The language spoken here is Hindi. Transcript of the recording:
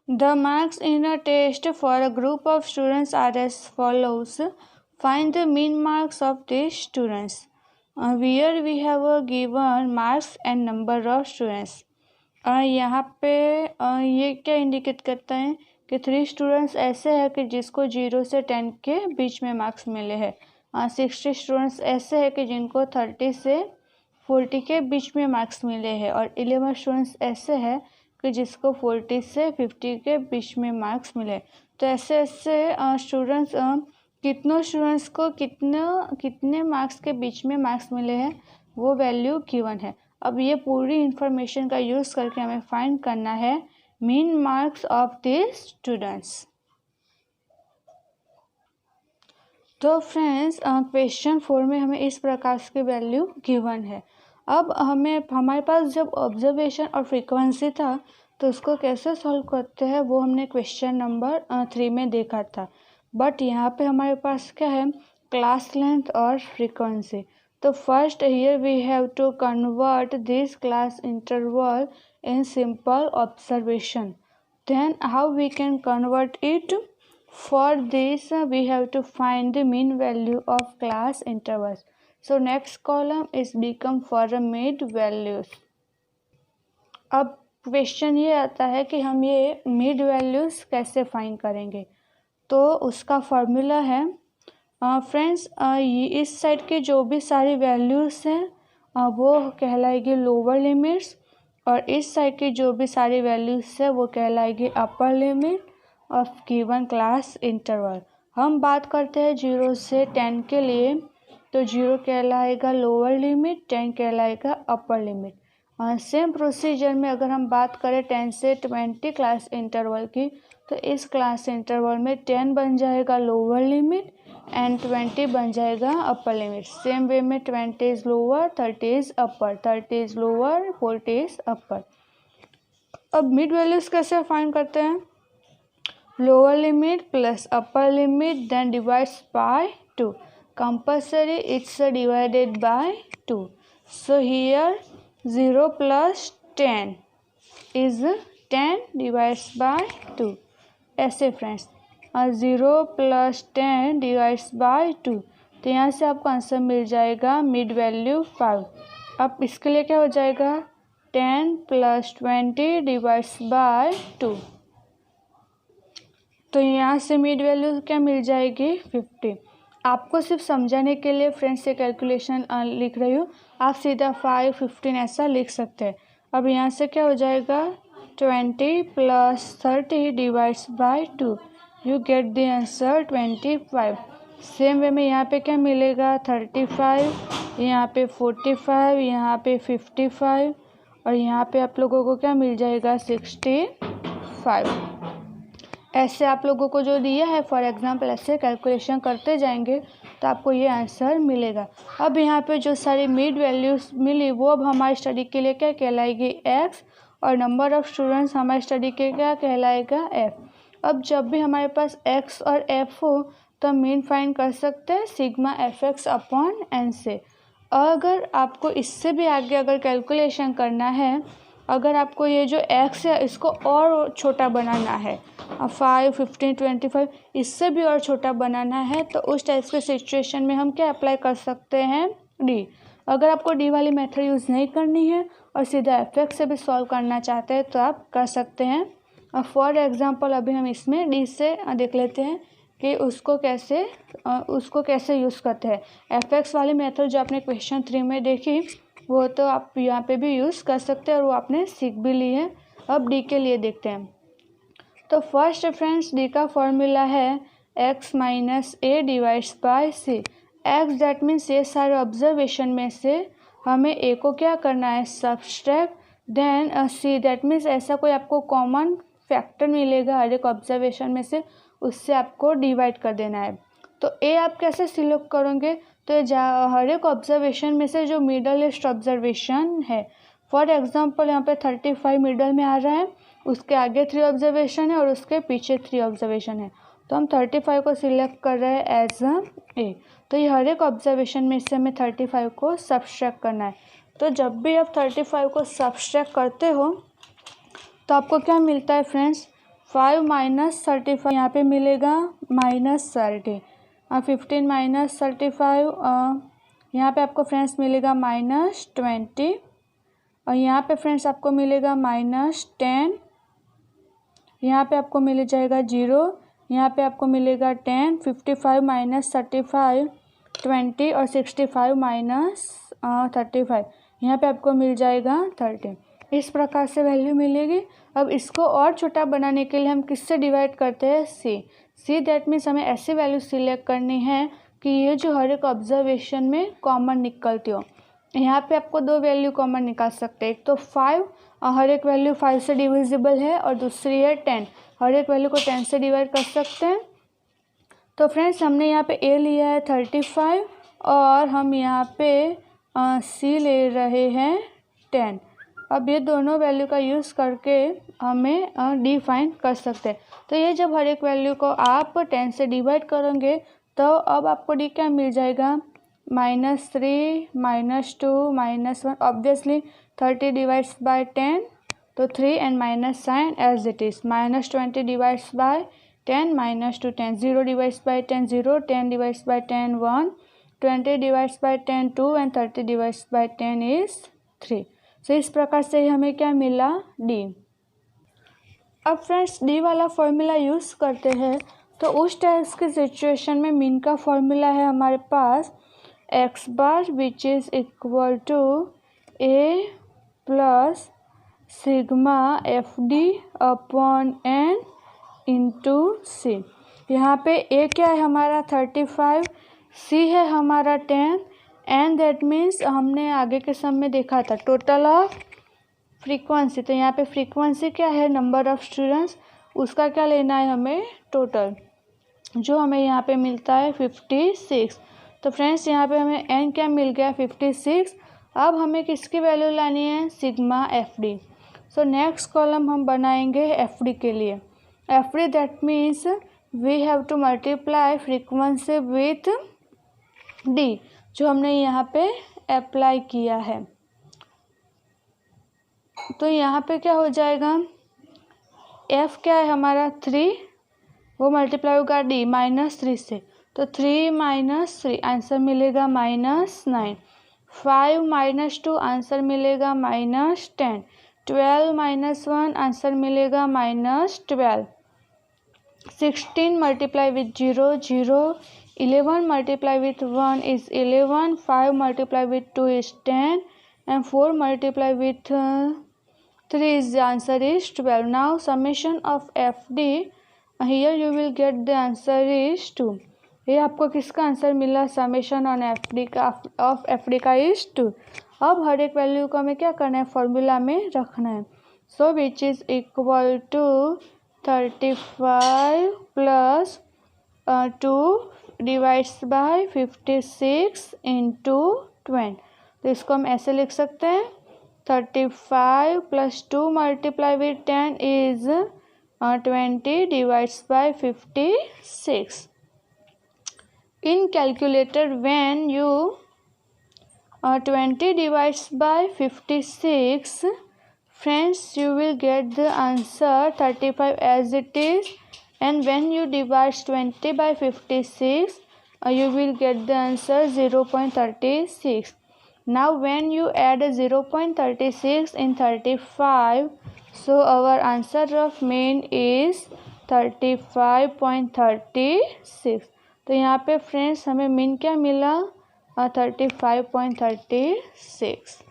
The marks in a test for a group of students are as follows. Find the mean marks of these students. Where we have given marks and number of students. यहाँ पे ये क्या इंडिकेट करता है कि 3 स्टूडेंट्स ऐसे हैं कि जिसको 0 से 10 के बीच में मार्क्स मिले हैं। 60 स्टूडेंट्स ऐसे हैं कि जिनको 30 से 40 के बीच में मार्क्स मिले हैं और 11 स्टूडेंट्स ऐसे हैं कि जिसको 40 से 50 के बीच में मार्क्स मिले। तो ऐसे ऐसे स्टूडेंट्स कितनों स्टूडेंट्स को कितने मार्क्स के बीच में मार्क्स मिले हैं वो वैल्यू गिवन है। अब ये पूरी इंफॉर्मेशन का यूज़ करके हमें फाइंड करना है mean marks of this students. तो फ्रेंड्स क्वेश्चन 4 में हमें इस प्रकार की वैल्यू गिवन है। अब हमारे पास जब ऑब्जर्वेशन और फ्रीक्वेंसी था तो उसको कैसे सॉल्व करते हैं वो हमने क्वेश्चन नंबर 3 में देखा था। बट यहाँ पे हमारे पास क्या है, क्लास लेंथ और फ्रीक्वेंसी। तो first here we have to convert this class interval in simple observation. Then how we can convert it? For this we have to find the mean value of class intervals. So next column is become for the mid values. अब क्वेश्चन ये आता है कि हम ये मिड वैल्यूज़ कैसे फाइंड करेंगे। तो उसका फॉर्मूला है फ्रेंड्स, इस साइड की जो भी सारी वैल्यूज़ हैं वो कहलाएगी लोअर लिमिट्स और इस साइड की जो भी सारी वैल्यूज़ है वो कहलाएगी upper limit of given class interval. हम बात करते हैं 0 से 10 के लिए, तो 0 कहलाएगा लोअर लिमिट, 10 कहलाएगा अपर लिमिट। सेम प्रोसीजर में अगर हम बात करें 10 से 20 क्लास इंटरवल की, तो इस क्लास इंटरवल में 10 बन जाएगा लोअर लिमिट एंड 20 बन जाएगा अपर लिमिट। सेम वे में 20 is lower, 30 is upper, 30 is lower, 40 is upper. अब मिड वैल्यूज़ कैसे फाइंड करते हैं? Lower limit plus upper limit then divides by 2. Compulsory it's divided by 2. So here 0 plus 10 is 10 divides by 2. ऐसे फ्रेंड्स 0 plus 10 divides by 2, तो यहाँ से आपको आंसर मिल जाएगा मिड वैल्यू 5। अब इसके लिए क्या हो जाएगा 10 plus 20 divides by 2, तो यहाँ से मिड वैल्यू क्या मिल जाएगी 50। आपको सिर्फ समझाने के लिए फ्रेंड्स ये कैलकुलेशन लिख रही हूँ, आप सीधा 5, 15 ऐसा लिख सकते हैं। अब यहाँ से क्या हो जाएगा 20 plus 30 divides by 2, you get the answer 25। Same way में यहाँ पे क्या मिलेगा 35, यहाँ पे 45, यहाँ पे 55 और यहाँ पे आप लोगों को क्या मिल जाएगा 65। ऐसे आप लोगों को जो दिया है फॉर एग्जांपल ऐसे कैलकुलेशन करते जाएंगे तो आपको ये आंसर मिलेगा। अब यहाँ पे जो सारी मिड वैल्यूज़ मिली वो अब हमारी स्टडी के लिए क्या कहलाएगी x और नंबर ऑफ़ स्टूडेंट्स हमारी स्टडी के क्या कहलाएगा f। अब जब भी हमारे पास x और f हो तो हम मीन फाइंड कर सकते हैं सिग्मा fx अपॉन n से। अगर आपको इससे भी आगे अगर कैलकुलेशन करना है, अगर आपको ये जो x है इसको और छोटा बनाना है 5, 15, 25 इससे भी और छोटा बनाना है, तो उस टाइप के सिचुएशन में हम क्या अप्लाई कर सकते हैं d। अगर आपको d वाली मेथड यूज़ नहीं करनी है और सीधा fx से भी सॉल्व करना चाहते हैं तो आप कर सकते हैं। फॉर एग्जांपल अभी हम इसमें d से देख लेते हैं कि उसको कैसे यूज़ करते हैं। fx वाली मेथड जो आपने क्वेश्चन 3 में देखी वो तो आप यहाँ पे भी यूज़ कर सकते हैं और वो आपने सीख भी ली है। अब डी के लिए देखते हैं। तो फर्स्ट फ्रेंड्स डी का फॉर्मूला है x minus A divides by C. X that means ये सारे ऑब्जर्वेशन में से हमें ए को क्या करना है subtract, then C that means ऐसा कोई आपको कॉमन फैक्टर मिलेगा हर एक ऑब्जर्वेशन में से, उससे आपको डिवाइड कर देना है। तो ए आप कैसे सिलेक्ट करोगे, तो हर एक ऑब्जर्वेशन में से जो मिडलेस्ट ऑब्जर्वेशन है, फॉर एग्जांपल यहाँ पे 35 मिडल में आ रहा है, उसके आगे 3 ऑब्जर्वेशन है और उसके पीछे 3 ऑब्जर्वेशन है, तो हम 35 को सिलेक्ट कर रहे हैं एज ए। तो ये हर एक ऑब्जर्वेशन में से हमें 35 को सब्सट्रैक्ट करना है। तो जब भी आप 35 को सब्सट्रैक्ट करते हो तो आपको क्या मिलता है फ्रेंड्स 5 माइनस 35 यहाँ पे मिलेगा -30। 15 माइनस 35 यहाँ पे आपको फ्रेंड्स मिलेगा -20। और यहाँ पे फ्रेंड्स आपको मिलेगा -10। यहाँ पे आपको मिल जाएगा 0। यहाँ पे आपको मिलेगा 10। 55 माइनस 35 20 और 65 माइनस 35 यहाँ पे आपको मिल जाएगा 30। इस प्रकार से वैल्यू मिलेगी। अब इसको और छोटा बनाने के लिए हम किससे डिवाइड करते हैं? सी दैट मीन्स हमें ऐसी वैल्यू सिलेक्ट करनी है कि ये जो हर एक ऑब्जर्वेशन में कॉमन निकलती हो। यहाँ पे आपको दो वैल्यू कॉमन निकाल सकते हैं। एक तो 5, हर एक वैल्यू 5 से डिविजिबल है, और दूसरी है 10, हर एक वैल्यू को 10 से डिवाइड कर सकते हैं। तो फ्रेंड्स हमने यहाँ पे ए लिया है 35 और हम यहाँ पे सी ले रहे हैं 10। अब ये दोनों वैल्यू का यूज़ करके हमें डी फाइंड कर सकते हैं। तो ये जब हर एक वैल्यू को आप 10 से डिवाइड करेंगे तो अब आपको डी क्या मिल जाएगा? -3, -2, -1। ऑब्वियसली 30 डिवाइड्स बाय 10 तो 3 and minus sign as it is. -20 divides by 10 -2 10। 0 divides by 10 0। 10 divides by 10 1। 20 divides by 10 2 and 30 divides by 10 is 3। So इस प्रकार से हमें क्या मिला? डी। अब फ्रेंड्स डी वाला फॉर्मूला यूज़ करते हैं तो उस टाइप्स की सिचुएशन में मीन का फॉर्मूला है हमारे पास x bar which is equal to a plus sigma F D upon N into C. यहाँ पे a क्या है हमारा 35, c है हमारा 10 एंड दैट मीन्स हमने आगे के सम में देखा था टोटल ऑफ फ्रीक्वेंसी। तो यहाँ पे फ्रीक्वेंसी क्या है? नंबर ऑफ स्टूडेंट्स, उसका क्या लेना है हमें? टोटल, जो हमें यहाँ पे मिलता है 56। तो फ्रेंड्स यहाँ पे हमें n क्या मिल गया? 56। अब हमें किसकी वैल्यू लानी है? Sigma F D. So next column हम बनाएंगे एफ डी के लिए। F D that means we have to multiply frequency with D, जो हमने यहाँ पे अप्लाई किया है। तो यहाँ पे क्या हो जाएगा? f क्या है हमारा 3, वो मल्टीप्लाई होगा d -3 से, तो 3 - 3 आंसर मिलेगा -9। 5 - 2 आंसर मिलेगा -10। 12 - 1 आंसर मिलेगा -12। 16 multiply with 0 0। 11 multiply with 1 is 11। 5 multiply with 2 is 10 and 4 multiply with 3 is the answer is 12. Now summation of FD, here you will get the answer is 2. ये आपको किसका आंसर मिला? समेशन ऑन FD का ऑफ FD का इज 2। अब हर एक वैल्यू को हमें क्या करना है? फॉर्मूला में रखना है। So which is equal to 35 plus 2 divides by 56 into 20। तो इसको हम ऐसे लिख सकते हैं 35 plus 2 multiply with 10 is 20 divides by 56। In calculator when you 20 divides by 56, friends, you will get the answer 35 as it is, and when you divide 20 by 56, you will get the answer 0.36. Now when you add 0.36 in 35, so our answer of main is 35.36. तो यहाँ पे फ्रेंड्स हमें मीन क्या मिला? 35.36.